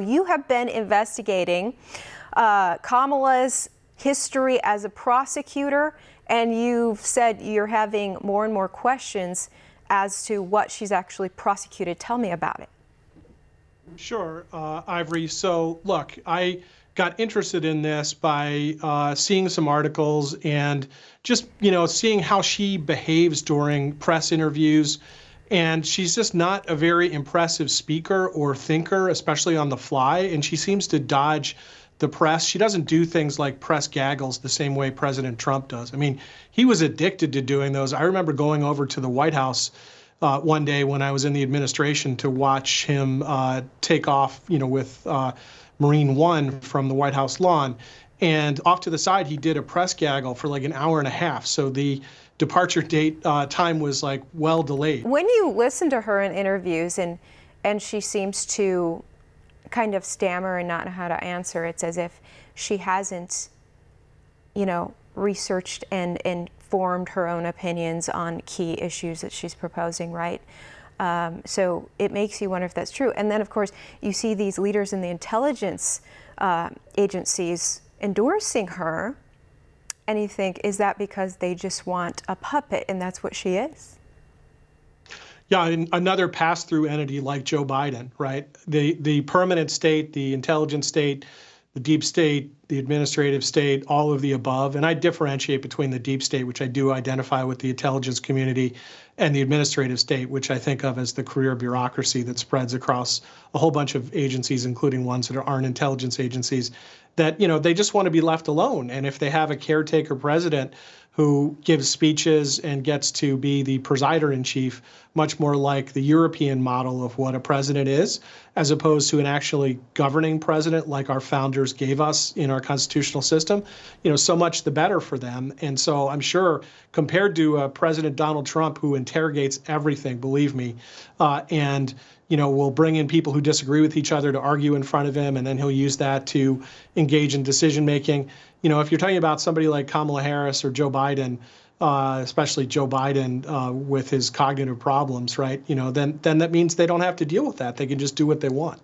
you have been investigating Kamala's history as a prosecutor, and you've said you're having more and more questions as to what she's actually prosecuted. Tell me about it. Sure, Ivory. So look, I got interested in this by seeing some articles and just, seeing how she behaves during press interviews. And she's just not a very impressive speaker or thinker, especially on the fly. And she seems to dodge the press. She doesn't do things like press gaggles the same way President Trump does. I mean, he was addicted to doing those. I remember going over to the White House one day when I was in the administration to watch him take off, with Marine One from the White House lawn. And off to the side, he did a press gaggle for like an hour and a half. So the departure date time was like well delayed. When you listen to her in interviews and she seems to kind of stammer and not know how to answer, it's as if she hasn't, researched and formed her own opinions on key issues that she's proposing, right? So it makes you wonder if that's true. And then, of course, you see these leaders in the intelligence agencies endorsing her, and you think, is that because they just want a puppet, and that's what she is? Yeah, and another pass-through entity like Joe Biden, right? The permanent state, the intelligence state, the deep state, the administrative state, all of the above. And I differentiate between the deep state, which I do identify with the intelligence community, and the administrative state, which I think of as the career bureaucracy that spreads across a whole bunch of agencies, including ones that aren't intelligence agencies, that, they just want to be left alone. And if they have a caretaker president who gives speeches and gets to be the presider in chief, much more like the European model of what a president is, as opposed to an actually governing president like our founders gave us in our constitutional system, so much the better for them. And so I'm sure compared to President Donald Trump, who interrogates everything, believe me, and will bring in people who disagree with each other to argue in front of him, and then he'll use that to engage in decision making. If you're talking about somebody like Kamala Harris or Joe Biden, especially Joe Biden with his cognitive problems, right? Then that means they don't have to deal with that. They can just do what they want.